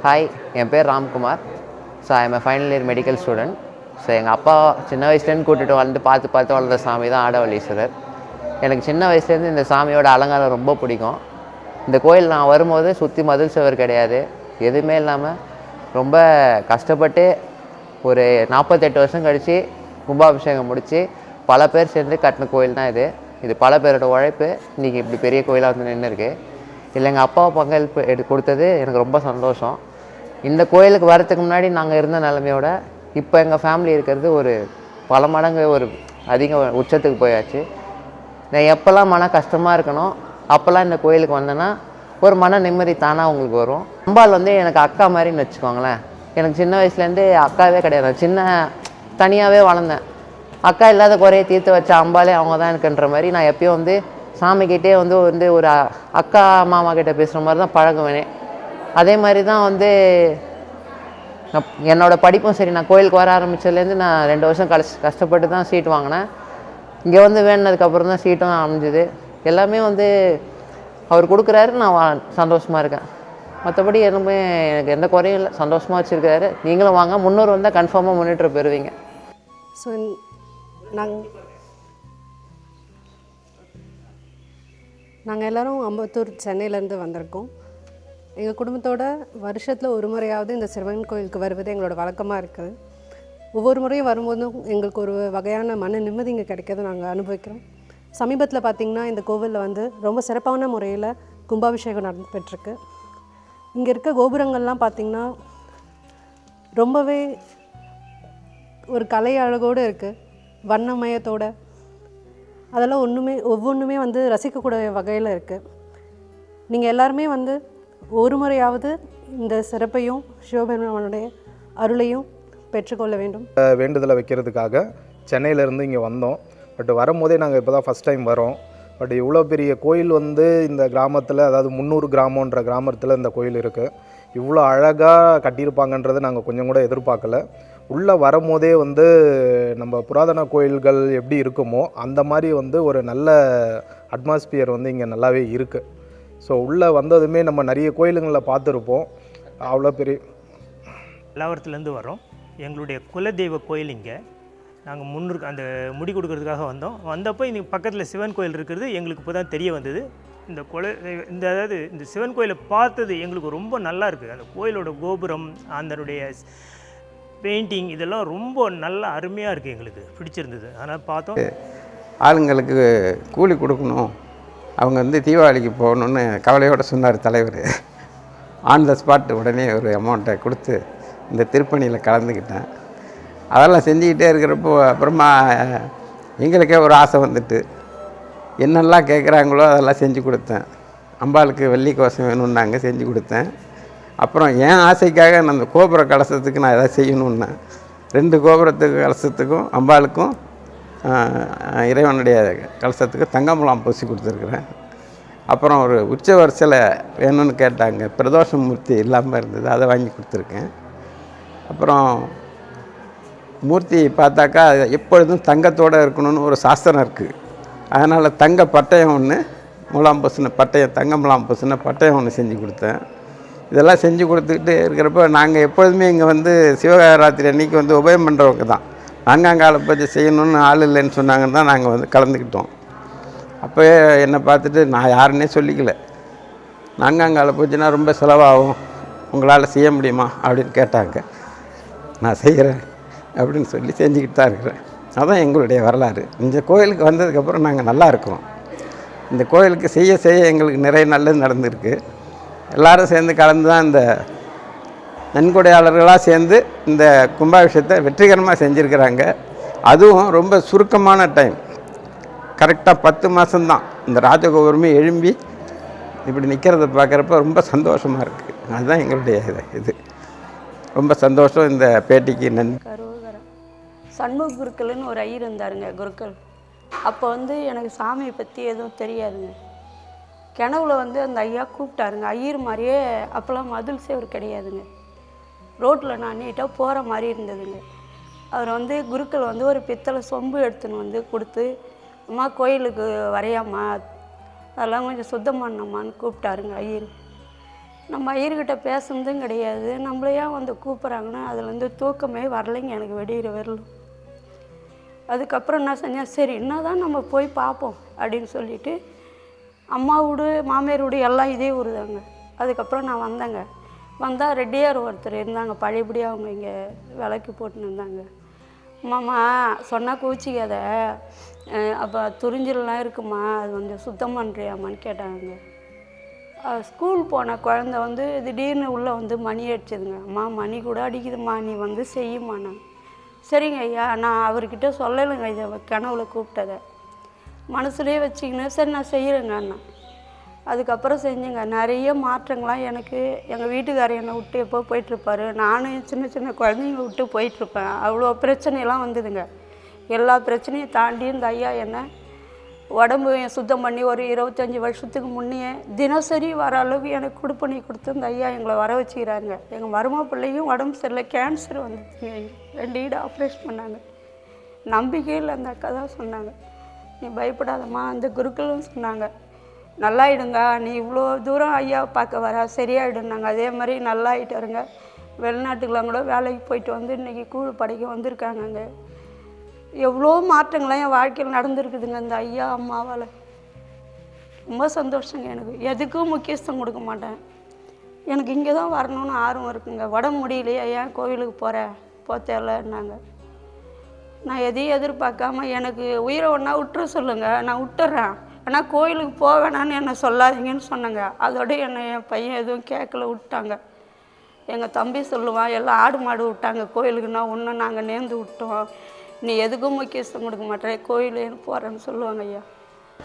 Hi, என் பேர் Ramkumar. So I am final year medical student. So எங்கள் அப்பா சின்ன வயசுலேருந்து கூட்டிகிட்டு வந்து பார்த்து வளர்ந்த சாமி தான் ஆடவல்லீஸ்வரர். எனக்கு சின்ன வயசுலேருந்து இந்த சாமியோட அலங்காரம் ரொம்ப பிடிக்கும். இந்த கோயில் நான் வரும்போது சுற்றி மதில் சுவர் கிடையாது, எதுவுமே இல்லாமல் ரொம்ப கஷ்டப்பட்டு ஒரு 48 வருஷம் கழித்து கும்பாபிஷேகம் முடித்து பல பேர் சேர்ந்து கட்டின கோயில் தான் இது. இது பல பேரோட உழைப்பு இன்றைக்கி இப்படி பெரிய கோயிலாக வந்து நின்று இருக்குது. இல்லை எங்கள் அப்பாவை பங்களிப்பு கொடுத்தது எனக்கு ரொம்ப சந்தோஷம். இந்த கோயிலுக்கு வரத்துக்கு முன்னாடி நாங்கள் இருந்த நிலைமையோட இப்போ எங்கள் ஃபேமிலி இருக்கிறது ஒரு பல மடங்கு ஒரு அதிக உச்சத்துக்கு போயாச்சு. நான் எப்போல்லாம் மன கஷ்டமாக இருக்கணும் அப்போல்லாம் இந்த கோயிலுக்கு வந்தேன்னா ஒரு மன நிம்மதி தானாக உங்களுக்கு வரும். அம்பாள் வந்து எனக்கு அக்கா மாதிரின்னு வச்சுக்கோங்களேன். எனக்கு சின்ன வயசுலேருந்து அக்காவே கிடையாது, சின்ன தனியாகவே வளர்ந்தேன். அக்கா இல்லாத குறையை தீர்த்து வச்ச அம்பாலே அவங்க தான் எனக்குன்ற மாதிரி நான் எப்பயும் வந்து சாமிக்கிட்டே வந்து ஒரு அக்கா மாமா கிட்டே பேசுகிற மாதிரி தான் பழகுவேனே. அதே மாதிரி தான் வந்து என்னோடய படிப்பும் சரி. நான் கோயிலுக்கு வர ஆரம்பித்ததுலேருந்து நான் 2 வருஷம் கஷ்டப்பட்டு தான் சீட் வாங்கினேன். இங்கே வந்து வேணுனதுக்கப்புறம் தான் சீட்டும் அமைஞ்சுது. எல்லாமே வந்து அவர் கொடுக்குறாரு, நான் சந்தோஷமாக இருக்கேன். மற்றபடி எதுவுமே எனக்கு எந்த குறையும் இல்லை, சந்தோஷமாக வச்சுருக்காரு. நீங்களும் வாங்க, முன்னூறு வந்தால் கன்ஃபார்மாக முன்னேற்றம் பெறுவீங்க. ஸோ நாங்கள் எல்லோரும் அம்பத்தூர் சென்னையிலேருந்து வந்திருக்கோம். எங்கள் குடும்பத்தோட வருஷத்தில் ஒரு முறையாவது இந்த சிவன் கோயிலுக்கு வருவது எங்களோட வழக்கமாக இருக்குது. ஒவ்வொரு முறையும் வரும்போதும் எங்களுக்கு ஒரு வகையான மன நிம்மதி இங்கே கிடைக்கிறத நாங்கள் அனுபவிக்கிறோம். சமீபத்தில் பார்த்திங்கன்னா இந்த கோவிலில் வந்து ரொம்ப சிறப்பான முறையில் கும்பாபிஷேகம் நடந்துகிட்ருக்கு. இங்கே இருக்க கோபுரங்கள்லாம் பார்த்திங்கன்னா ரொம்பவே ஒரு கலை அழகோடு இருக்குது, வண்ணமயத்தோடு. அதெல்லாம் ஒவ்வொன்றுமே வந்து ரசிக்கக்கூடிய வகையில் இருக்குது. நீங்கள் எல்லாருமே வந்து ஒரு முறையாவது இந்த சிறப்பையும் சிவபெருமானுடைய அருளையும் பெற்றுக்கொள்ள வேண்டும். வேண்டுதலை வைக்கிறதுக்காக சென்னையிலேருந்து இங்கே வந்தோம். பட் வரும்போதே நாங்கள் இப்போ தான் ஃபஸ்ட் டைம் வரோம். பட் இவ்வளோ பெரிய கோயில் வந்து இந்த கிராமத்தில், அதாவது 300 கிராமன்ற கிராமத்தில் இந்த கோயில் இருக்குது. இவ்வளோ அழகாக கட்டியிருப்பாங்கன்றதை நாங்கள் கொஞ்சம் கூட எதிர்பார்க்கல. உள்ளே வரும்போதே வந்து நம்ம புராதன கோயில்கள் எப்படி இருக்குமோ அந்த மாதிரி வந்து ஒரு நல்ல அட்மாஸ்பியர் வந்து இங்கே நல்லாவே இருக்குது. ஸோ உள்ளே வந்ததுமே நம்ம நிறைய கோயிலுங்களில் பார்த்துருப்போம். அவ்வளோ பெரிய எல்லாவரத்துலேருந்து வரோம். எங்களுடைய குலதெய்வ கோயில் இங்கே. நாங்கள் முன்னுக்கு அந்த முடி கொடுக்கறதுக்காக வந்தப்போ இன்றைக்கி பக்கத்தில் சிவன் கோயில் இருக்கிறது எங்களுக்கு இப்போ தான் தெரிய வந்தது. அதாவது இந்த சிவன் கோயிலை பார்த்தது எங்களுக்கு ரொம்ப நல்லா இருக்குது. அந்த கோயிலோட கோபுரம், அதனுடைய பெயிண்டிங் இதெல்லாம் ரொம்ப நல்லா அருமையாக இருக்குது, எங்களுக்கு பிடிச்சிருந்தது. அதனால் பார்த்தோம். ஆளுங்களுக்கு கூலி கொடுக்கணும், அவங்க வந்து தீபாவளிக்கு போகணுன்னு கவலையோடு சொன்னார் தலைவர். ஆன் த ஸ்பாட் உடனே ஒரு அமௌண்ட்டை கொடுத்து இந்த திருப்பணியில் கலந்துக்கிட்டேன். அதெல்லாம் செஞ்சுக்கிட்டே இருக்கிறப்போ அப்புறமா எங்களுக்கே ஒரு ஆசை வந்துட்டு என்னெல்லாம் கேட்குறாங்களோ அதெல்லாம் செஞ்சு கொடுத்தேன். அம்பாளுக்கு வெள்ளி கோசம் வேணும்னாங்க, செஞ்சு கொடுத்தேன். அப்புறம் என் ஆசைக்காக நான் அந்த கோபுர கலசத்துக்கு நான் எதாவது செய்யணுன்னேன். 2 கோபுரத்துக்கு கலசத்துக்கும் அம்பாளுக்கும் இறைவனுடைய கலசத்துக்கு தங்கமுலாம் பூசி கொடுத்துருக்குறேன். அப்புறம் ஒரு உற்சவர் சிலை வேணும்னு கேட்டாங்க, பிரதோஷ மூர்த்தி இல்லாமல் இருந்தது, அதை வாங்கி கொடுத்துருக்கேன். அப்புறம் மூர்த்தி பார்த்தாக்கா எப்பொழுதும் தங்கத்தோடு இருக்கணும்னு ஒரு சாஸ்திரம் இருக்குது. அதனால் தங்க பட்டயம் ஒன்று, முலாம் பூசின பட்டயம், தங்க முலாம் பூசின பட்டயம் ஒன்று செஞ்சு கொடுத்தேன். இதெல்லாம் செஞ்சு கொடுத்துக்கிட்டு இருக்கிறப்ப நாங்கள் எப்பொழுதுமே இங்கே வந்து சிவராத்திரி அன்றைக்கி வந்து உபயம் பண்ணுறவங்க தான். 4ஆம் கால பூஜை செய்யணும்னு ஆள் இல்லைன்னு சொன்னாங்கன்னு தான் நாங்கள் வந்து கலந்துக்கிட்டோம். அப்போயே என்னை பார்த்துட்டு நான் யாருன்னே சொல்லிக்கல. 4ஆம் கால பூஜைனா ரொம்ப செலவாகும், உங்களால் செய்ய முடியுமா அப்படின்னு கேட்டாங்க. நான் செய்கிறேன் அப்படின்னு சொல்லி செஞ்சுக்கிட்டு தான் இருக்கிறேன். அதுதான் எங்களுடைய வரலாறு. இந்த கோயிலுக்கு வந்ததுக்கப்புறம் நாங்கள் நல்லா இருக்கிறோம். இந்த கோயிலுக்கு செய்ய எங்களுக்கு நிறைய நல்லது நடந்திருக்கு. எல்லோரும் சேர்ந்து கலந்து தான் இந்த நன்கொடையாளர்களாக சேர்ந்து இந்த கும்பாபிஷேகத்தை வெற்றிகரமாக செஞ்சுருக்கிறாங்க. அதுவும் ரொம்ப சுருக்கமான டைம், கரெக்டாக 10 மாதம்தான் இந்த ராஜகோபுரமே எழும்பி இப்படி நிற்கிறத பார்க்குறப்ப ரொம்ப சந்தோஷமாக இருக்குது. அதுதான் எங்களுடைய இது. ரொம்ப சந்தோஷம். இந்த பேட்டிக்கு நன்றி. கருவகரம் சண்முக குருக்கள்னு ஒரு ஐயர் இருந்தாருங்க, குருக்கள். அப்போ வந்து எனக்கு சாமியை பற்றி எதுவும் தெரியாதுங்க. கிணவுல வந்து அந்த ஐயா கூப்பிட்டாருங்க. ஐயர் மாதிரியே அப்போல்லாம் மதில் சேவர் கிடையாதுங்க, ரோட்டில் நான் நீட்டாக போகிற மாதிரி இருந்ததுங்க. அவர் வந்து குருக்கள் வந்து ஒரு பித்தளை சொம்பு எடுத்துன்னு வந்து கொடுத்து, அம்மா கோயிலுக்கு வரையாம்மா, அதெல்லாம் கொஞ்சம் சுத்தம் பண்ணம்மான்னு கூப்பிட்டாருங்க ஐயர். நம்ம ஐயர்கிட்ட பேசுனதும் கிடையாது. நம்மள ஏன் வந்து கூப்பிட்றாங்கன்னா அதுலேருந்து தூக்கமே வரலைங்க எனக்கு வெடிகிற வரலும். அதுக்கப்புறம் என்ன செஞ்சேன், சரி என்ன தான் நம்ம போய் பார்ப்போம் அப்படின்னு சொல்லிவிட்டு அம்மா வீடு மாமியார் வீடு எல்லாம் இதே ஊர் தாங்க. அதுக்கப்புறம் நான் வந்தேங்க. வந்தால் ரெட்டியார் ஒருத்தர் இருந்தாங்க, பழையபடியாக அவங்க இங்கே விலைக்கு போட்டுன்னு இருந்தாங்க. மாமா சொன்னால் கூச்சிக்காத, அப்போ துறிஞ்சல்லாம் இருக்குமா, அது கொஞ்சம் சுத்தம் பண்ணுறியாம்மான்னு கேட்டாங்க. ஸ்கூல் போன குழந்த வந்து திடீர்னு உள்ளே வந்து மணி அடிச்சதுங்க. அம்மா மணி கூட அடிக்குதும்மா, நீ வந்து செய்யுமா. நான் சரிங்க ஐயா, நான் அவர்கிட்ட சொல்லலைங்க இதை கனவுல கூப்பிட்டதை மனசுலேயே வச்சிக்கின்னு சரி நான் செய்கிறேங்க அண்ணா. அதுக்கப்புறம் செஞ்சுங்க. நிறைய மாற்றங்கள்லாம் எனக்கு எங்கள் வீட்டுக்காரர் என்னை விட்டு எப்போ போயிட்டுருப்பார், நானும் சின்ன சின்ன குழந்தைங்க விட்டு போயிட்டுருப்பேன். அவ்வளோ பிரச்சனையெல்லாம் வந்ததுங்க. எல்லா பிரச்சனையும் தாண்டி இந்த ஐயா என்னை உடம்பு சுத்தம் பண்ணி ஒரு 25 வருஷத்துக்கு முன்னையே தினசரி வர அளவுக்கு எனக்கு கொடுப்பணி கொடுத்து இந்த ஐயா எங்களை வர வச்சுக்கிறாங்க. எங்கள் மரும பிள்ளையும் உடம்பு சரியில்லை, கேன்சர் வந்துச்சுங்க. 2 ஈடு ஆப்ரேஷன் பண்ணாங்க. நம்பிக்கையில் அந்த அக்கா தான் சொன்னாங்க, நீ பயப்படாதம்மா. அந்த குருக்களும் சொன்னாங்க, நல்லாயிடுங்க, நீ இவ்வளோ தூரம் ஐயாவை பார்க்க வர சரியாயிடுனாங்க. அதே மாதிரி நல்லாயிட்டாருங்க. வெளிநாட்டுக்கெலாம் கூட வேலைக்கு போயிட்டு வந்து இன்றைக்கி கூழ் படைக்க வந்திருக்காங்கங்க. எவ்வளோ மாற்றங்கள்லாம் என் வாழ்க்கையில் நடந்துருக்குதுங்க இந்த ஐயா அம்மாவால். ரொம்ப சந்தோஷங்க. எனக்கு எதுக்கும் முக்கியத்துவம் கொடுக்க மாட்டேன். எனக்கு இங்கே தான் வரணும்னு ஆர்வம் இருக்குங்க. உடம்பு முடியலையா, ஏன் கோவிலுக்கு போக தேவையில்லைன்னாங்க. நான் எதையும் எதிர்பார்க்காம எனக்கு உயிரை ஒன்றா விட்டுற சொல்லுங்கள், நான் விட்டுறேன், ஆனால் கோயிலுக்கு போக வேணான்னு என்னை சொல்லாதீங்கன்னு சொன்னாங்க. அதோட என்னை என் பையன் எதுவும் கேட்கல, விட்டாங்க. எங்கள் தம்பி சொல்லுவான், எல்லாம் ஆடு மாடு விட்டாங்க கோயிலுக்குன்னா, ஒன்று நாங்கள் நேர்ந்து விட்டோம், நீ எதுக்கும் முக்கியத்துவம் கொடுக்க மாட்டேன், கோயிலுன்னு போகிறேன்னு சொல்லுவாங்க ஐயா.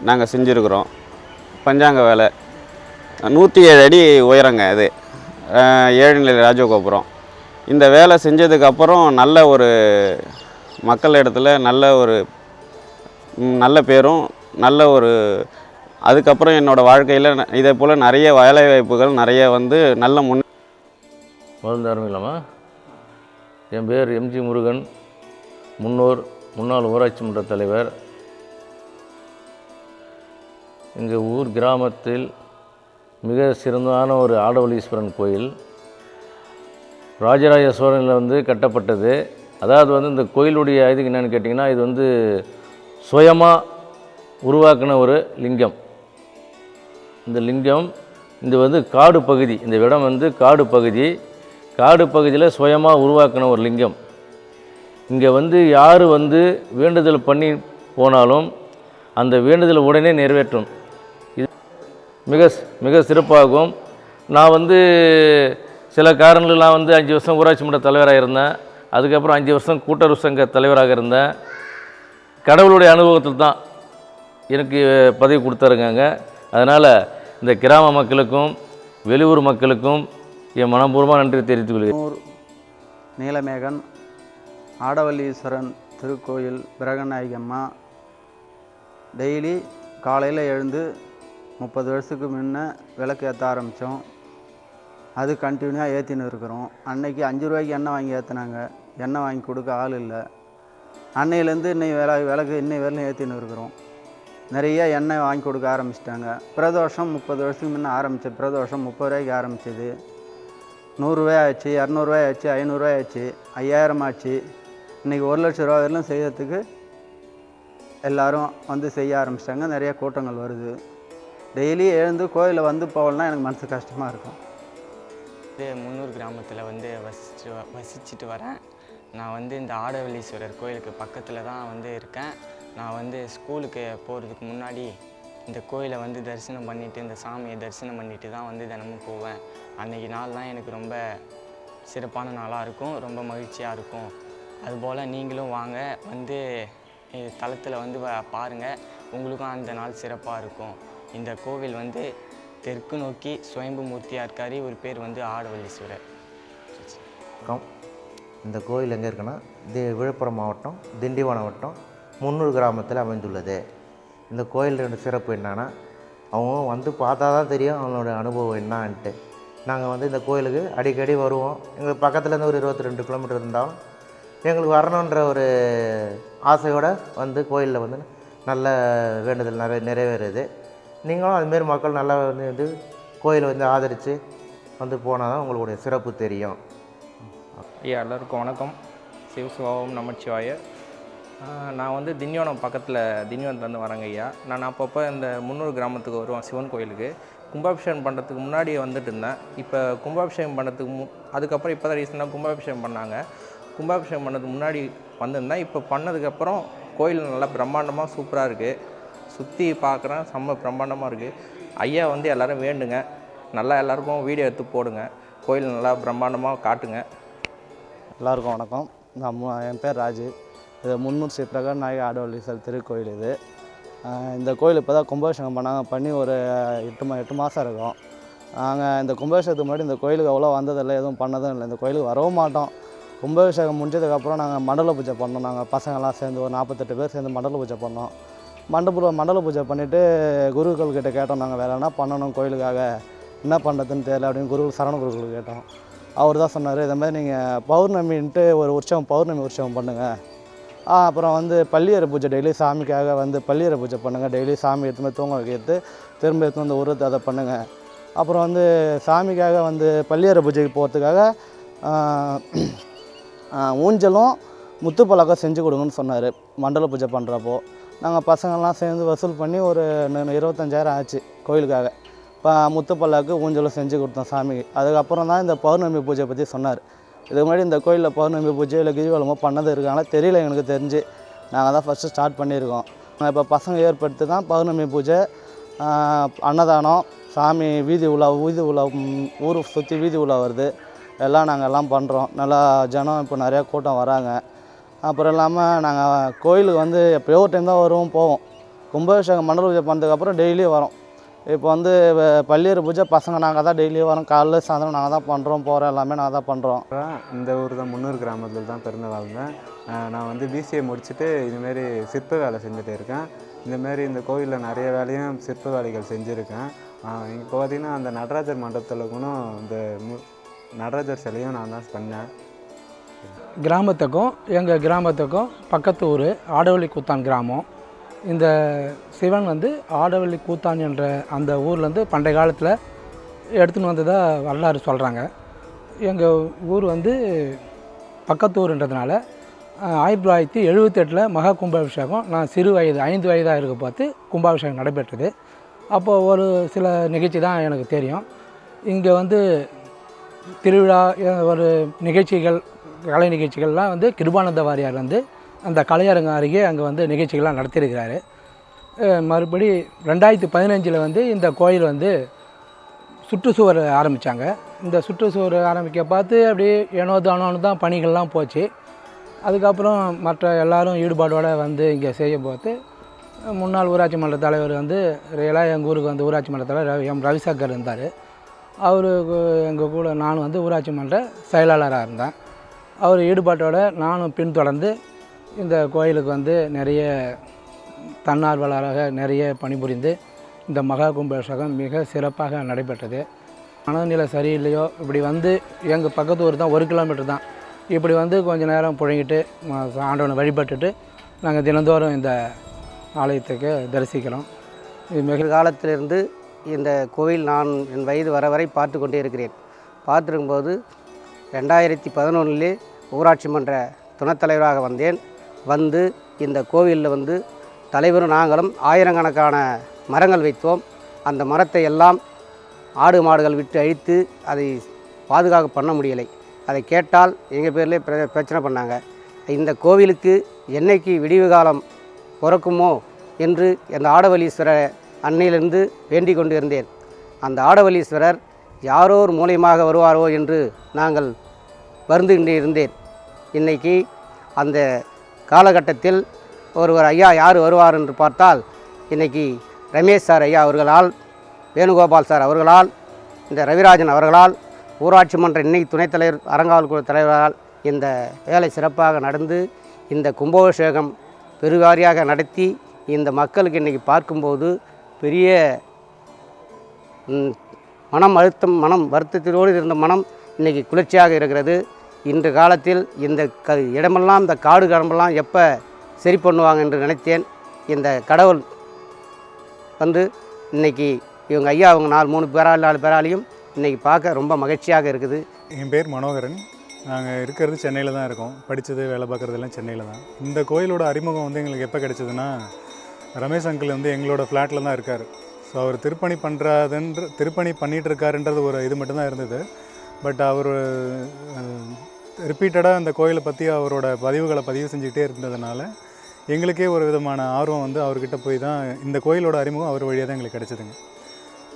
நாங்கள் செஞ்சுருக்குறோம் பஞ்சாங்க வேலை. 107 அடி உயரங்க இது, 7 நிலை ராஜகோபுரம். இந்த வேலை செஞ்சதுக்கப்புறம் நல்ல ஒரு மக்கள் இடத்துல நல்ல பேரும் நல்ல ஒரு அதுக்கப்புறம் என்னோடய வாழ்க்கையில் இதே போல் நிறைய வேலை வாய்ப்புகள் நிறைய வந்து நல்ல மருந்து ஆரம்பிக்கலாமா? என் பேர் எம்ஜி முருகன், முன்னாள் ஊராட்சி மன்ற தலைவர். எங்கள் ஊர் கிராமத்தில் மிக சிறந்தான ஒரு ஆடவலீஸ்வரன் கோயில் ராஜராஜ சோழனில் வந்து கட்டப்பட்டது. அதாவது வந்து இந்த கோயிலுடைய இதுக்கு என்னென்னு கேட்டிங்கன்னா, இது வந்து சுயமாக உருவாக்கின ஒரு லிங்கம். இந்த லிங்கம் இது வந்து காடு பகுதி, இந்த இடம் வந்து காடு பகுதியில் சுயமாக உருவாக்கின ஒரு லிங்கம். இங்கே வந்து யார் வந்து வேண்டுதல் பண்ணி போனாலும் அந்த வேண்டுதல் உடனே நிறைவேற்றும். இது மிக சிறப்பாகும். நான் வந்து சில காரணங்கள்லாம் வந்து 5 வருஷம் ஊராட்சி மன்ற தலைவராக இருந்தேன். அதுக்கப்புறம் 5 வருஷம் கூட்டுறவு சங்க தலைவராக இருந்தேன். கடவுளுடைய அனுபவத்தில் தான் எனக்கு பதவி கொடுத்தாருங்க. அதனால் இந்த கிராம மக்களுக்கும் வெளியூர் மக்களுக்கும் என் மனப்பூர்வமாக நன்றி தெரிவித்துக் கொள்கிறேன். நீலமேகன் ஆடவல்லீஸ்வரன் திருக்கோயில் பிரகநாயகி அம்மா டெய்லி காலையில் எழுந்து 30 வருஷத்துக்கு முன்னே விளக்கு ஏற்ற ஆரம்பித்தோம். அது கண்டினியூவாக ஏற்றின்னு இருக்கிறோம். அன்னைக்கு 5 ரூபாய்க்கு எண்ணெய் வாங்கி ஏற்றினாங்க, எண்ணெய் வாங்கி கொடுக்க ஆள் இல்லை. அன்னையிலேருந்து விளக்கு இன்னை வரலையும் ஏற்றின்னு இருக்கிறோம். நிறைய எண்ணெய் வாங்கி கொடுக்க ஆரம்பிச்சிட்டாங்க. பிரதோஷம் 30 வருஷத்துக்கு முன்னே ஆரம்பித்த பிரதோஷம் 30 ரூபாய்க்கு ஆரம்பிச்சது. 100 ரூபாய் ஆச்சு, 200 ரூபாய் ஆச்சு, 500 ரூபாய் ஆச்சு, 5000 ஆச்சு. இன்றைக்கி 1 லட்ச ரூபா வரலும் செய்யறதுக்கு எல்லோரும் வந்து செய்ய ஆரம்பிச்சிட்டாங்க. நிறைய கூட்டங்கள் வருது. டெய்லி எழுந்து கோயிலில் வந்து போகலன்னா எனக்கு மனசு கஷ்டமாக இருக்கும். முன்னூர் கிராமத்தில் வந்து வசிச்சுட்டு வரேன். நான் வந்து இந்த ஆடவல்லீஸ்வரர் கோயிலுக்கு பக்கத்தில் தான் வந்து இருக்கேன். நான் வந்து ஸ்கூலுக்கு போகிறதுக்கு முன்னாடி இந்த கோயிலை வந்து தரிசனம் பண்ணிவிட்டு, இந்த சாமியை தரிசனம் பண்ணிவிட்டு தான் வந்து தினமும் போவேன். அன்றைக்கி நாள் தான் எனக்கு ரொம்ப சிறப்பான நாளாக இருக்கும், ரொம்ப மகிழ்ச்சியாக இருக்கும். அதுபோல் நீங்களும் வாங்க, வந்து தளத்தில் வந்து பாருங்கள், உங்களுக்கும் அந்த நாள் சிறப்பாக இருக்கும். இந்த கோவில் வந்து தெற்கு நோக்கி சுயம்பு மூர்த்தியாக இருக்கார். ஒரு பேர் வந்து ஆடவல்லீஸ்வரர். இந்த கோயில் எங்கே இருக்குன்னா, விழுப்புரம் மாவட்டம் திண்டிவனம் வட்டம் முன்னூர் கிராமத்தில் அமைந்துள்ளது. இந்த கோயிலோட சிறப்பு என்னன்னா, அவங்க வந்து பார்த்தா தான் தெரியும் அவங்களோட அனுபவம் என்னான்ட்டு. நாங்கள் வந்து இந்த கோயிலுக்கு அடிக்கடி வருவோம். எங்களுக்கு பக்கத்துலேருந்து ஒரு 22 கிலோமீட்டர் இருந்தாலும் எங்களுக்கு வரணுன்ற ஒரு ஆசையோடு வந்து கோயிலில் வந்து நல்ல வேண்டுதல் நிறைவேறுது. நீங்களும் அதுமாரி மக்கள் நல்லா வந்து கோயிலை வந்து ஆதரித்து வந்து போனால் தான் உங்களுடைய சிறப்பு தெரியும். ஐயா எல்லாருக்கும் வணக்கம். சிவசிவாவும் நமச்சிவாய. நான் வந்து திண்டிவனம் திண்டிவனத்துலேருந்து வரேங்க ஐயா. நான் அப்பப்போ இந்த 300 கிராமத்துக்கு வருவேன் சிவன் கோயிலுக்கு. கும்பாபிஷேகம் பண்ணுறதுக்கு முன்னாடி வந்துட்டு இருந்தேன். இப்போ கும்பாபிஷேகம் பண்ணுறதுக்கு அதுக்கப்புறம் இப்போ தான் ரீசெண்டாக கும்பாபிஷேகம் பண்ணாங்க. கும்பாபிஷேகம் பண்ணதுக்கு முன்னாடி வந்திருந்தேன். இப்போ பண்ணதுக்கப்புறம் கோயில் நல்லா பிரம்மாண்டமாக சூப்பராக இருக்குது. சுற்றி பார்க்குறேன், செம்ம பிரம்மாண்டமாக இருக்குது. ஐயா வந்து எல்லோரும் வேண்டுங்க, நல்லா எல்லாருக்கும் வீடியோ எடுத்து போடுங்க, கோயில் நல்லா பிரம்மாண்டமாக காட்டுங்க. எல்லாருக்கும் வணக்கம். என் பேர் ராஜு. இது 300 ஸ்ரீ பிரகன் நாயகி ஆடவல்லீஸ்வரர் திருக்கோயில். இது இந்த கோயில் இப்போ தான் கும்பாபிஷேகம் பண்ணி ஒரு 8 மாதம் இருக்கும். நாங்கள் இந்த கும்பாபிஷேகத்துக்கு முன்னாடி இந்த கோயிலுக்கு அவ்வளோ வந்ததில்லை, எதுவும் பண்ணதும் இல்லை. இந்த கோயிலுக்கு வரவும் மாட்டோம். கும்பாபிஷேகம் முடிஞ்சதுக்கப்புறம் நாங்கள் மண்டல பூஜை பண்ணோம். நாங்கள் பசங்கள்லாம் சேர்ந்து ஒரு 48 பேர் சேர்ந்து மண்டல பூஜை பண்ணோம். மண்டல பூஜை பண்ணிவிட்டு குருக்கள்கிட்ட கேட்டோம், நாங்கள் வேறு என்ன பண்ணணும் கோயிலுக்காக, என்ன பண்ணுறதுன்னு தெரியல அப்படின்னு சரவண குருக்களுக்கு கேட்டோம். அவர் தான் சொன்னார், இதை மாதிரி நீங்கள் பௌர்ணமின்ட்டு ஒரு பௌர்ணமி உற்சவம் பண்ணுங்கள். அப்புறம் வந்து பள்ளியறை பூஜை டெய்லி சாமிக்காக வந்து பள்ளியறை பூஜை பண்ணுங்கள். டெய்லி சாமி எடுத்துமே தூங்க வைக்கிறது, திரும்ப எடுத்து வந்து உருவத்தை அதை பண்ணுங்கள். அப்புறம் வந்து சாமிக்காக வந்து பள்ளியறை பூஜைக்கு போகிறதுக்காக ஊஞ்சலும் முத்து பழக்கம் செஞ்சு கொடுங்கன்னு சொன்னார் மண்டல பூஜை பண்ணுறப்போ. நாங்கள் பசங்கள்லாம் சேர்ந்து வசூல் பண்ணி ஒரு 25,000 ஆச்சு கோயிலுக்காக. இப்போ முத்து பல்லாக்கு ஊஞ்சலும் செஞ்சு கொடுத்தோம் சாமிக்கு. அதுக்கப்புறம் தான் இந்த பௌர்ணமி பூஜை பற்றி சொன்னார். இதுக்கு முன்னாடி இந்த கோயிலில் பௌர்ணமி பூஜை இல்லை கிரிவலமோ பண்ணது இருக்காங்களா தெரியல, எங்களுக்கு தெரிஞ்சு. நாங்கள் தான் ஃபஸ்ட்டு ஸ்டார்ட் பண்ணியிருக்கோம். இப்போ பசங்க ஏற்படுத்தி தான் பௌர்ணமி பூஜை, அன்னதானம், சாமி வீதி உலா ஊர் சுற்றி வீதி உலா வருது, எல்லாம் நாங்கள் எல்லாம் பண்ணுறோம். நல்லா ஜனம் இப்போ நிறையா கூட்டம் வராங்க. அப்புறம் இல்லாமல் நாங்கள் கோயிலுக்கு வந்து எப்போயோ ஒரு டைம் தான் வருவோம் போவோம். கும்பாபிஷேகம் மண்டல பூஜை பண்ணதுக்கப்புறம் டெய்லியும் வரோம். இப்போ வந்து பள்ளியறை பூஜை பசங்க நாங்கள் தான் டெய்லியும் வரோம். காலைல சாயந்தரம் நாங்கள் தான் பண்ணுறோம், போகிறோம், எல்லாமே நாங்கள் தான் பண்ணுறோம். இந்த ஊர் தான் 300 கிராமத்தில் தான் பிறந்து வாழ்ந்தேன். நான் வந்து பிசிஏ முடிச்சுட்டு இதுமாரி சிற்ப வேலை செஞ்சுட்டு இருக்கேன். இந்தமாரி இந்த கோயிலில் நிறைய வேலையும் சிற்ப வேலைகள் செஞ்சுருக்கேன். இப்போ பார்த்திங்கன்னா அந்த நடராஜர் மண்டபத்தில் கூட இந்த நடராஜர் சிலையும் நான் தான் பண்ணேன். கிராமத்துக்கும் எங்கள் கிராமத்துக்கும் பக்கத்து ஊர் ஆடவள்ளி கூத்தான் கிராமம். இந்த சிவன் வந்து ஆடவள்ளி கூத்தான் என்ற அந்த ஊர்லேருந்து பண்டைய காலத்தில் எடுத்துன்னு வந்ததாக வரலாறு சொல்கிறாங்க. எங்கள் ஊர் வந்து பக்கத்து ஊருன்றதுனால 1978 மகா கும்பாபிஷேகம் நான் சிறு வயது 5 வயதாக இருக்க பார்த்து கும்பாபிஷேகம் நடைபெற்றது. அப்போது ஒரு சில நிகழ்ச்சி தான் எனக்கு தெரியும். இங்கே வந்து திருவிழா ஒரு நிகழ்ச்சிகள் கலை நிகழ்ச்சிகள்லாம் வந்து கிருபானந்த வாரியார் வந்து அந்த கலையரங்கம் அருகே அங்கே வந்து நிகழ்ச்சிகள்லாம் நடத்தியிருக்கிறாரு. மறுபடி 2015 வந்து இந்த கோயில் வந்து சுற்றுச்சுவர் ஆரம்பித்தாங்க. இந்த சுற்றுச்சுவர் ஆரம்பிக்க பார்த்து அப்படியே ஏனோ தானோன்னு தான் பணிகள்லாம் போச்சு. அதுக்கப்புறம் மற்ற எல்லாரும் ஈடுபாடோடு வந்து இங்கே செய்யும் போது முன்னாள் ஊராட்சி மன்ற தலைவர் வந்து ரியலாக எங்கள் ஊருக்கு வந்து ஊராட்சி மன்ற தலைவர் எம் ரவிசங்கர் இருந்தார். அவர் எங்கள் கூட நானும் வந்து ஊராட்சி மன்ற செயலாளராக இருந்தேன். அவர் ஈடுபாட்டோட நானும் பின்தொடர்ந்து இந்த கோயிலுக்கு வந்து நிறைய தன்னார்வலராக நிறைய பணிபுரிந்து இந்த மகா கும்பாபிஷேகம் மிக சிறப்பாக நடைபெற்றது. மனநிலை சரியில்லையோ இப்படி வந்து எங்கள் பக்கத்து ஊர் தான் 1 கிலோமீட்டர் தான், இப்படி வந்து கொஞ்சம் நேரம் புழங்கிட்டு ஆண்டவனை வழிபட்டுட்டு நாங்கள் தினந்தோறும் இந்த ஆலயத்துக்கு தரிசிக்கிறோம். இது மிக காலத்திலிருந்து இந்த கோயில் நான் என் வயது வரை பார்த்து கொண்டே இருக்கிறேன். பார்த்துருக்கும்போது 2011 ஊராட்சி மன்ற துணைத் தலைவராக வந்தேன். வந்து இந்த கோவிலில் வந்து தலைவரும் நாங்களும் ஆயிரக்கணக்கான மரங்கள் வைத்தோம். அந்த மரத்தை எல்லாம் ஆடு மாடுகள் விட்டு அழித்து அதை பாதுகாப்பு பண்ண முடியலை. அதை கேட்டால் எங்கள் பேர்லேயே பிரச்சனை பண்ணாங்க. இந்த கோவிலுக்கு என்னைக்கு விடிவு காலம் பிறக்குமோ என்று அந்த ஆடவல்லீஸ்வரர் அன்னையிலிருந்து வேண்டிக் கொண்டு இருந்தேன். அந்த ஆடவல்லீஸ்வரர் யாரோர் மூலியமாக வருவாரோ என்று நாங்கள் வருந்துகின்றே இருந்தேன். இன்றைக்கி அந்த காலகட்டத்தில் ஒருவர் ஐயா யார் வருவார் என்று பார்த்தால் இன்றைக்கி ரமேஷ் சார் ஐயா அவர்களால், வேணுகோபால் சார் அவர்களால், இந்த ரவிராஜன் அவர்களால், ஊராட்சி மன்ற இன்னைக்கு துணைத் தலைவர் அறங்காவல் குழு தலைவரால் இந்த வேலை சிறப்பாக நடந்து இந்த கும்பாபிஷேகம் பெருவாரியாக நடத்தி இந்த மக்களுக்கு இன்றைக்கி பார்க்கும்போது பெரிய மனம் வருத்தத்தோடு இருந்த மனம் இன்றைக்கி குளிர்ச்சியாக இருக்கிறது. இன்று காலத்தில் இந்த இடமெல்லாம் இந்த காடு கடம்பெல்லாம் எப்போ சரி பண்ணுவாங்க என்று நினைத்தேன். இந்த கடவுள் வந்து இன்றைக்கி இவங்க ஐயா அவங்க 4 பேராலையும் இன்றைக்கி பார்க்க ரொம்ப மகிழ்ச்சியாக இருக்குது. என் பேர் மனோகரன். நாங்கள் இருக்கிறது சென்னையில் தான் இருக்கோம். படித்தது வேலை பார்க்குறதெல்லாம் சென்னையில் தான். இந்த கோயிலோட அறிமுகம் வந்து எங்களுக்கு எப்போ கிடச்சிதுன்னா, ரமேஷ் அங்கிள் வந்து எங்களோட ஃப்ளாட்டில் தான் இருக்கார். ஸோ அவர் திருப்பணி பண்ணிகிட்டு இருக்காருன்றது ஒரு இது மட்டும்தான் இருந்தது. பட் அவர் ரிப்பீட்டடாக அந்த கோயிலை பற்றி அவரோட பதிவுகளை பதிவு செஞ்சுக்கிட்டே இருந்ததுனால எங்களுக்கே ஒரு விதமான ஆர்வம் வந்து அவர்கிட்ட போய் தான் இந்த கோயிலோட அறிமுகம் அவர் வழியாக தான் எங்களுக்கு கிடச்சிதுங்க.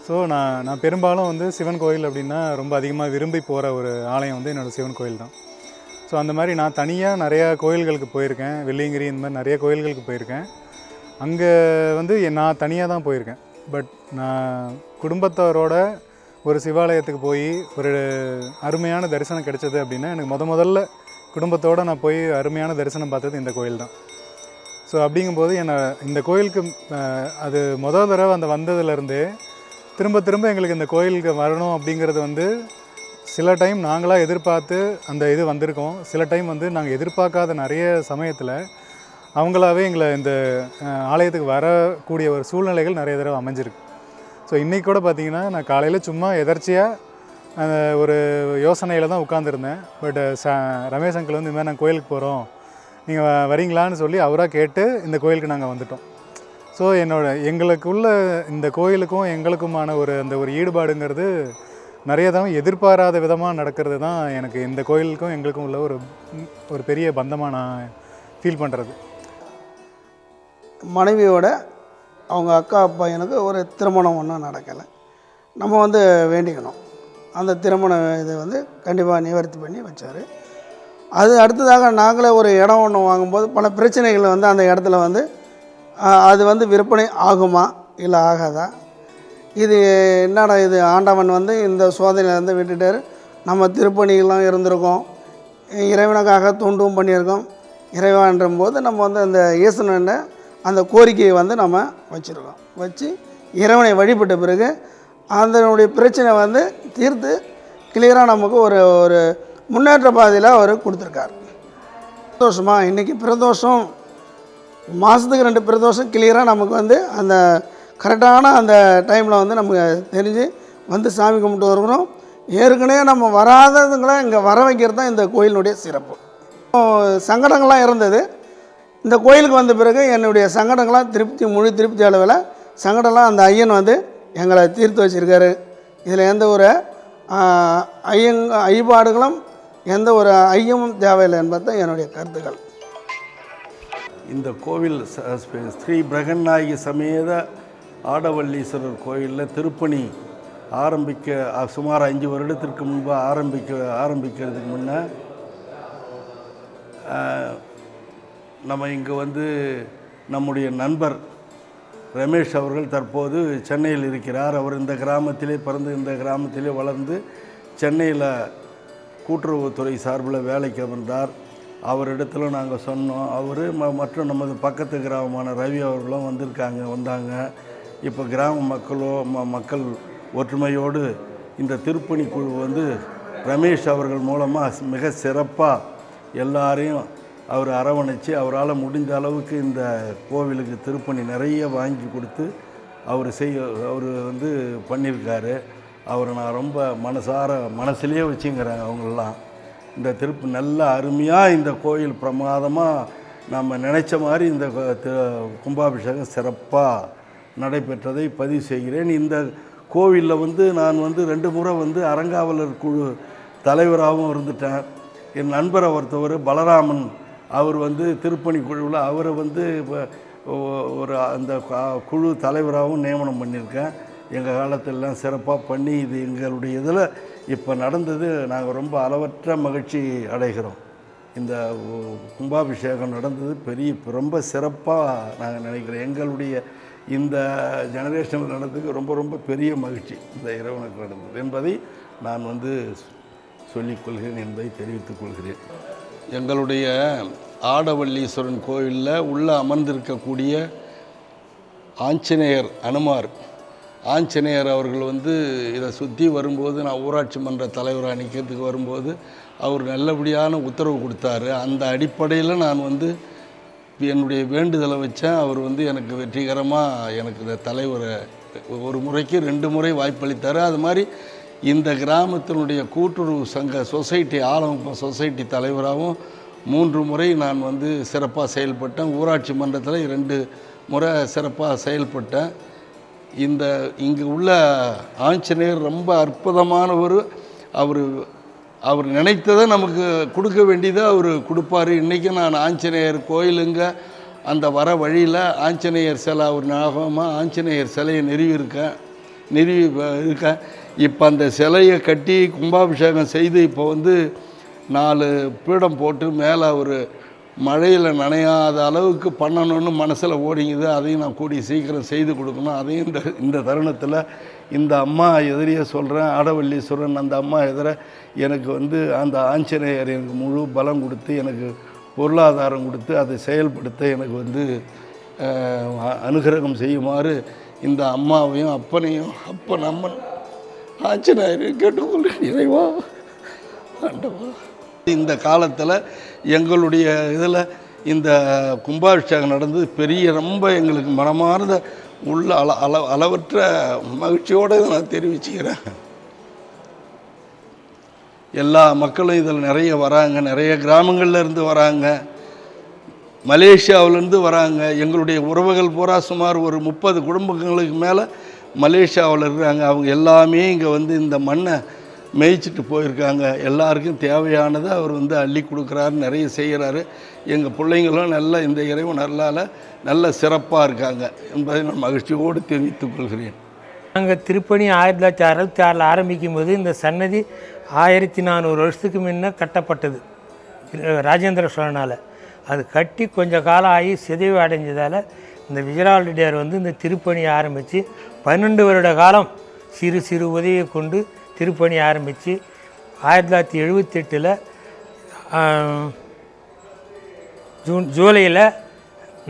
ஸோ நான் பெரும்பாலும் வந்து சிவன் கோயில் அப்படின்னா ரொம்ப அதிகமாக விரும்பி போகிற ஒரு ஆலயம் வந்து என்னோடய சிவன் கோயில் தான். ஸோ அந்த மாதிரி நான் தனியாக நிறையா கோயில்களுக்கு போயிருக்கேன். வெள்ளியங்கிரி இந்த மாதிரி நிறைய கோயில்களுக்கு போயிருக்கேன். அங்கே வந்து நான் தனியாக தான் போயிருக்கேன். பட் நான் குடும்பத்தாரோட ஒரு சிவாலயத்துக்கு போய் ஒரு அருமையான தரிசனம் கிடைச்சது அப்படின்னா எனக்கு முதல்ல குடும்பத்தோடு நான் போய் அருமையான தரிசனம் பார்த்தது இந்த கோயில் தான். ஸோ அப்படிங்கும்போது இந்த கோயிலுக்கு அது தடவை அந்த வந்ததுலேருந்தே திரும்ப எங்களுக்கு இந்த கோயிலுக்கு வரணும் அப்படிங்கிறது வந்து சில டைம் நாங்களாக எதிர்பார்த்து அந்த இது வந்திருக்கோம். சில டைம் வந்து நாங்கள் எதிர்பார்க்காத நிறைய சமயத்தில் அவங்களாவே எங்களை இந்த ஆலயத்துக்கு வரக்கூடிய ஒரு சூழ்நிலைகள் நிறைய தடவை அமைஞ்சிருக்கு. ஸோ இன்றைக்கி கூட பார்த்திங்கன்னா நான் காலையில் சும்மா எதர்ச்சியாக ஒரு யோசனையில் தான் உட்காந்துருந்தேன். பட் ரமேஷ் அங்கிள் வந்து இந்த மாதிரி நாங்கள் கோயிலுக்கு போகிறோம், நீங்கள் வரீங்களான்னு சொல்லி அவராக கேட்டு இந்த கோயிலுக்கு நாங்கள் வந்துட்டோம். ஸோ எங்களுக்குள்ள இந்த கோயிலுக்கும் எங்களுக்குமான அந்த ஒரு ஈடுபாடுங்கிறது நிறைய தான் எதிர்பாராத விதமாக நடக்கிறது தான் எனக்கு இந்த கோயிலுக்கும் எங்களுக்கும் உள்ள ஒரு பெரிய பந்தமாக நான் ஃபீல் பண்ணுறது. மனைவியோட அவங்க அக்கா பையனுக்கு ஒரு திருமணம் ஒன்றும் நடக்கலை. நம்ம வந்து வேண்டிக்கணும். அந்த திருமண இதை வந்து கண்டிப்பாக நிவர்த்தி பண்ணி வச்சார். அது அடுத்ததாக நாங்களே ஒரு இடம் ஒன்று வாங்கும்போது பல பிரச்சனைகள் வந்து அந்த இடத்துல வந்து அது வந்து விற்பனை ஆகுமா இல்லை ஆகாதா, இது என்னடா இது ஆண்டவன் வந்து இந்த சோதனையில் வந்து விட்டுட்டார். நம்ம திருப்பணிகள்லாம் இருந்திருக்கோம், இறைவனுக்காக தொண்டும் பண்ணியிருக்கோம். இறைவன்ற போது நம்ம வந்து அந்த ஈசனனை அந்த கோரிக்கையை வந்து நம்ம வச்சுருக்கோம். வச்சு இறைவனை வழிபட்ட பிறகு அதனுடைய பிரச்சனை வந்து தீர்த்து கிளியராக நமக்கு ஒரு முன்னேற்ற பாதையில் அவர் கொடுத்துருக்கார். பிரதோஷமாக இன்றைக்கி பிரதோஷம் மாதத்துக்கு 2 பிரதோஷம் கிளியராக நமக்கு வந்து அந்த கரெக்டான அந்த டைமில் வந்து நமக்கு தெரிஞ்சு வந்து சாமி கும்பிட்டு வருகிறோம். ஏற்கனவே நம்ம வராததுங்களை இங்கே வர வைக்கிறது தான் இந்த கோயிலினுடைய சிறப்பு. சங்கடங்கள்லாம் இருந்தது. இந்த கோயிலுக்கு வந்த பிறகு என்னுடைய சங்கடங்கள்லாம் முழு திருப்தி அளவில் சங்கடம்லாம் அந்த ஐயன் வந்து எங்களை தீர்த்து வச்சுருக்காரு. இதில் எந்த ஒரு ஐயப்பாடுகளும் எந்த ஒரு ஐயமும் தேவையில்லை என்பது தான் என்னுடைய கருத்துக்கள். இந்த கோவில் ஸ்ரீ பிரகன்நாயகி சமேத ஆடவல்லீஸ்வரர் கோயிலில் திருப்பணி ஆரம்பிக்க சுமார் 5 வருடத்திற்கு முன்பு ஆரம்பிக்கிறதுக்கு முன்னே நம்ம இங்கே வந்து நம்முடைய நண்பர் ரமேஷ் அவர்கள் தற்போது சென்னையில் இருக்கிறார். அவர் இந்த கிராமத்திலே பிறந்து இந்த கிராமத்திலே வளர்ந்து சென்னையில் கூட்டுறவுத்துறை சார்பில் வேலைக்கு வந்தார். அவரிடத்துல நாங்கள் சொன்னோம். அவர் மற்றும் நமது பக்கத்து கிராமமான ரவி அவர்களும் வந்தாங்க. இப்போ கிராம மக்கள் ஒற்றுமையோடு இந்த திருப்பணி குழு வந்து ரமேஷ் அவர்கள் மூலமாக மிக சிறப்பாக எல்லாரையும் அவர் அரவணைச்சு அவரால் முடிந்த அளவுக்கு இந்த கோவிலுக்கு திருப்பணி நிறைய வாங்கி கொடுத்து அவர் வந்து பண்ணியிருக்காரு. அவரை நான் ரொம்ப மனசுலேயே வச்சுங்கிறேன். அவங்களெலாம் இந்த நல்ல அருமையாக இந்த கோயில் பிரமாதமாக நம்ம நினச்ச மாதிரி இந்த கும்பாபிஷேகம் சிறப்பாக நடைபெற்றதை பதிவு செய்கிறேன். இந்த கோவிலில் வந்து நான் வந்து 2 முறை வந்து அறங்காவலர் குழு தலைவராகவும் இருந்துட்டேன். என் நண்பரை ஒருத்தவர் பலராமன், அவர் வந்து திருப்பணி குழுவில் அவரை வந்து ஒரு அந்த குழு தலைவராகவும் நியமனம் பண்ணியிருக்கேன். எங்கள் காலத்திலலாம் சிறப்பாக பண்ணி இது எங்களுடைய இதில் இப்போ நடந்தது. நாங்கள் ரொம்ப அளவற்ற மகிழ்ச்சி அடைகிறோம். இந்த கும்பாபிஷேகம் நடந்தது ரொம்ப சிறப்பாக நாங்கள் நினைக்கிறோம். எங்களுடைய இந்த ஜெனரேஷனில் நடந்ததுக்கு ரொம்ப பெரிய மகிழ்ச்சி இந்த இறைவனுக்கு நடந்தது என்பதை நான் வந்து சொல்லிக்கொள்கிறேன் என்பதை தெரிவித்துக் கொள்கிறேன். எங்களுடைய ஆடவல்லீஸ்வரன் கோயிலில் உள்ளே அமர்ந்திருக்கக்கூடிய ஆஞ்சநேயர் அனுமார் ஆஞ்சநேயர் அவர்கள் வந்து இதை சுற்றி வரும்போது நான் ஊராட்சி மன்ற தலைவராக நிற்கிறதுக்கு வரும்போது அவர் நல்லபடியான உத்தரவு கொடுத்தாரு. அந்த அடிப்படையில் நான் வந்து என்னுடைய வேண்டுதலை வச்சேன். அவர் வந்து எனக்கு வெற்றிகரமாக எனக்கு இந்த தலைவரை ஒரு முறைக்கு 2 முறை வாய்ப்பளித்தார். அது மாதிரி இந்த கிராமத்தினுடைய கூட்டுறவு சங்க சொசைட்டி ஆலமப்பம் சொசைட்டி தலைவராகவும் 3 முறை நான் வந்து சிறப்பாக செயல்பட்டேன். ஊராட்சி மன்றத்தில் 2 முறை சிறப்பாக செயல்பட்டேன். இங்கே உள்ள ஆஞ்சநேயர் ரொம்ப அற்புதமானவர். அவர் நினைத்ததை நமக்கு கொடுக்க வேண்டியதை அவர் கொடுப்பார். இன்றைக்கும் நான் ஆஞ்சநேயர் கோயிலுங்க அந்த வர வழியில் ஆஞ்சநேயர் சிலை ஒரு ஞாபகமாக ஆஞ்சநேயர் சிலையை நிறுவி இருக்கேன். இப்போ அந்த சிலையை கட்டி கும்பாபிஷேகம் செய்து இப்போ வந்து 4 பீடம் போட்டு மேலே ஒரு மழையில் நனையாத அளவுக்கு பண்ணணும்னு மனசில் ஓடிங்குது. அதையும் நான் கூடிய சீக்கிரம் செய்து கொடுக்கணும். அதையும் இந்த தருணத்தில் இந்த அம்மா எதிரியே சொல்கிறேன், ஆடவல்லீஸ்வரன் அந்த அம்மா எதிர எனக்கு வந்து அந்த ஆஞ்சநேயர் எனக்கு முழு பலம் கொடுத்து எனக்கு பொருளாதாரம் கொடுத்து அதை செயல்படுத்த எனக்கு வந்து அனுகிரகம் செய்யுமாறு இந்த அம்மாவையும் அப்பனையும் அப்பன் அம்மன் ஆஞ்சநேயரையும் கேட்டுக்கொள்கிறேன். இறைவா ஆண்டவா, இந்த காலத்தில் எங்களுடைய இதில் இந்த கும்பாபிஷேகம் நடந்தது பெரிய ரொம்ப எங்களுக்கு மனமார்ந்த உள்ள அளவற்ற மகிழ்ச்சியோடு நான் தெரிவிச்சுக்கிறேன். எல்லா மக்களும் இதில் நிறைய வராங்க, நிறைய கிராமங்களில் இருந்து வராங்க, மலேசியாவிலேருந்து வராங்க. எங்களுடைய உறவுகள் பூரா சுமார் ஒரு 30 குடும்பங்களுக்கு மேலே மலேசியாவில் இருக்கிறாங்க. அவங்க எல்லாமே இங்கே வந்து இந்த மண்ணை மேய்ச்சிட்டு போயிருக்காங்க. எல்லாருக்கும் தேவையானதை அவர் வந்து அள்ளி கொடுக்குறாரு, நிறைய செய்கிறாரு. எங்கள் பிள்ளைங்களும் நல்ல இந்த இறைவன் நல்லால் நல்ல சிறப்பாக இருக்காங்க என்பதை நான் மகிழ்ச்சியோடு தெரிவித்துக் கொள்கிறேன். நாங்கள் திருப்பணி 1966 ஆரம்பிக்கும் போது இந்த சன்னதி 1400 வருஷத்துக்கு முன்ன கட்டப்பட்டது ராஜேந்திர சோழனால். அது கட்டி கொஞ்சம் காலம் ஆகி சிதைவு அடைஞ்சதால் இந்த விஜயராவ் வந்து இந்த திருப்பணியை ஆரம்பித்து 12 வருட காலம் சிறு சிறு உதவியை கொண்டு திருப்பணி ஆரம்பித்து 1978 ஜூலையில்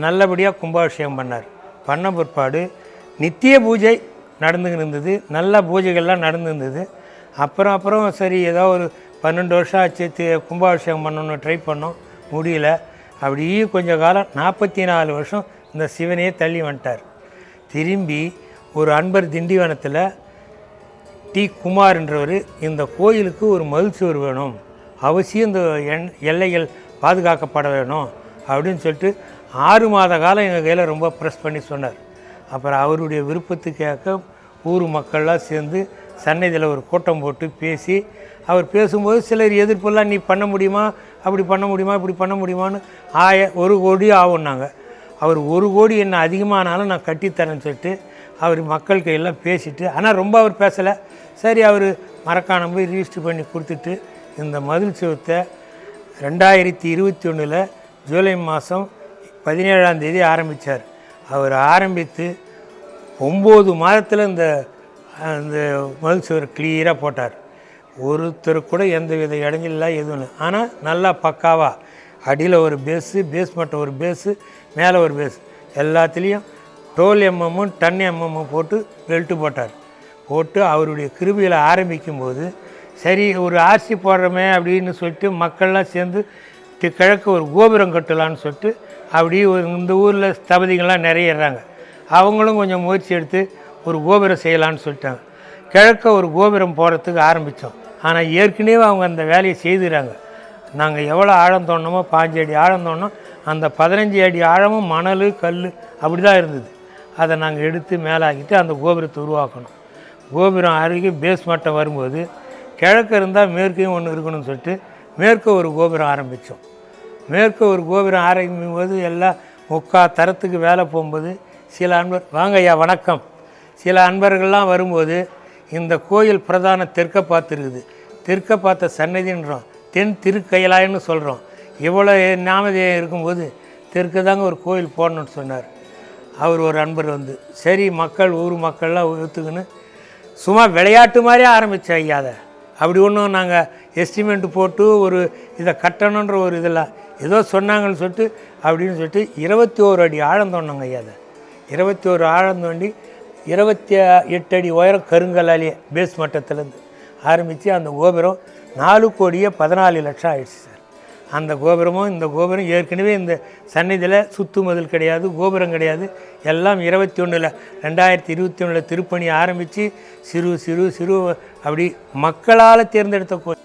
நல்லபடியாக கும்பாபிஷேகம் பண்ண பிற்பாடு நித்திய பூஜை நடந்துக்கிட்டு இருந்தது. நல்ல பூஜைகள்லாம் நடந்துருந்தது. அப்புறம் சரி ஏதோ ஒரு 12 வருஷம் ஆச்சு கும்பாபிஷேகம் பண்ணணும்னு ட்ரை பண்ணோம், முடியல. அப்படியே கொஞ்சம் காலம் 44 வருஷம் இந்த சிவனையே தள்ளி வந்துட்டார். திரும்பி ஒரு அன்பர் திண்டிவனத்தில் டி குமார்ன்றவர் இந்த கோயிலுக்கு ஒரு மதில்சுவர் வேணும், அவசியம் இந்த எல்லைகள் பாதுகாக்கப்பட வேணும் அப்படின்னு சொல்லிட்டு 6 மாத காலம் எங்கள் கையில் ரொம்ப ப்ரெஸ் பண்ணி சொன்னார். அப்புறம் அவருடைய விருப்பத்துக்காக ஊர் மக்கள்லாம் சேர்ந்து சன்னதியில் ஒரு கூட்டம் போட்டு பேசி, அவர் பேசும்போது சிலர் எதிர்ப்பெல்லாம் நீ பண்ண முடியுமா, அப்படி பண்ண முடியுமா, இப்படி பண்ண முடியுமான்னு 1 கோடி ஆகும்னாங்க. அவர் 1 கோடி என்ன அதிகமானாலும் நான் கட்டித்தரேன்னு சொல்லிட்டு அவர் மக்கள் கையெல்லாம் பேசிட்டு, ஆனால் ரொம்ப அவர் பேசலை. சரி அவர் மரக்காணம் போய் ரிஜிஸ்டர் பண்ணி கொடுத்துட்டு இந்த மதில் சுவத்தை 2021 ஜூலை மாதம் 17ஆம் தேதி ஆரம்பித்தார். அவர் ஆரம்பித்து 9 மாதத்தில் இந்த மதில் சுவர் கிளியராக போட்டார். ஒருத்தர் கூட எந்த வித இடைஞ்சல எதுவும் இல்லை. ஆனால் நல்லா பக்காவாக அடியில் ஒரு பேஸ் மட்டும் ஒரு பேஸு, மேலே ஒரு பேஸ், எல்லாத்துலேயும் 12 mm டன் mm போட்டு பெல்ட்டு போட்டு அவருடைய கிருபியில் ஆரம்பிக்கும்போது சரி ஒரு ஆர்சி போடுறோமே அப்படின்னு சொல்லிட்டு மக்கள்லாம் சேர்ந்து கிழக்கு ஒரு கோபுரம் கட்டலான்னு சொல்லிட்டு அப்படியே இந்த ஊரில் ஸ்தபதிகள்லாம் நிறையிறாங்க. அவங்களும் கொஞ்சம் முயற்சி எடுத்து ஒரு கோபுரம் செய்யலான்னு சொல்லிட்டாங்க. கிழக்க ஒரு கோபுரம் போகிறதுக்கு ஆரம்பித்தோம். ஆனால் ஏற்கனவே அவங்க அந்த வேலையை செய்துறாங்க. நாங்கள் எவ்வளோ ஆழம் தோண்டணுமோ 5 அடி ஆழம் தோண்டணும். அந்த 15 அடி ஆழமும் மணல் கல் அப்படி தான் இருந்தது. அதை நாங்கள் எடுத்து மேலாக்கிட்டு அந்த கோபுரத்தை உருவாக்கணும். கோபுரம் அருகே பேஸ் மட்டம் வரும்போது கிழக்கு இருந்தால் மேற்கையும் ஒன்று இருக்கணும்னு சொல்லிட்டு மேற்க ஒரு கோபுரம் ஆரம்பித்தோம். மேற்க ஒரு கோபுரம் ஆரம்பிக்கும் போது எல்லாம் 3/4 தரத்துக்கு வேலை போகும்போது சில அன்பர் வாங்க ஐயா வணக்கம், சில அன்பர்கள்லாம் வரும்போது இந்த கோயில் பிரதான தெற்க பார்த்துருக்குது, தெற்க பார்த்த சன்னதின்றோம், தென் திருக்கைலாயன்னு சொல்கிறோம். இவ்வளோ நாமதேயம் இருக்கும்போது தெற்கு தாங்க ஒரு கோயில் போடணும்னு சொன்னார். அவர் ஒரு அன்பர் வந்து சரி ஊர் மக்கள்லாம் ஒத்துக்குன்னு சும்மா விளையாட்டு மாதிரியே ஆரம்பித்தோம் ஐயா. அதை அப்படி ஒன்றும் நாங்கள் எஸ்டிமேட்டு போட்டு ஒரு இதை கட்டணுன்ற ஒரு இதெல்லாம் ஏதோ சொன்னாங்கன்னு சொல்லிட்டு அப்படின்னு சொல்லிட்டு 21 அடி ஆழம் தோண்டினாங்க ஐயா. அதை 21 ஆழம் தோண்டி 28 அடி உயரம் கருங்கல்லாலேயே பேஸ் மட்டத்துலேருந்து ஆரம்பித்து அந்த கோபுரம் 4,14,00,000 ஆயிடுச்சு சார். அந்த கோபுரமும் இந்த கோபுரம் ஏற்கனவே இந்த சந்நிதியில் சுத்து மதில் கிடையாது, கோபுரம் கிடையாது. எல்லாம் 2021 திருப்பணி ஆரம்பித்து சிறு சிறு சிறு அப்படி மக்களால் தேர்ந்தெடுத்த கோயில்.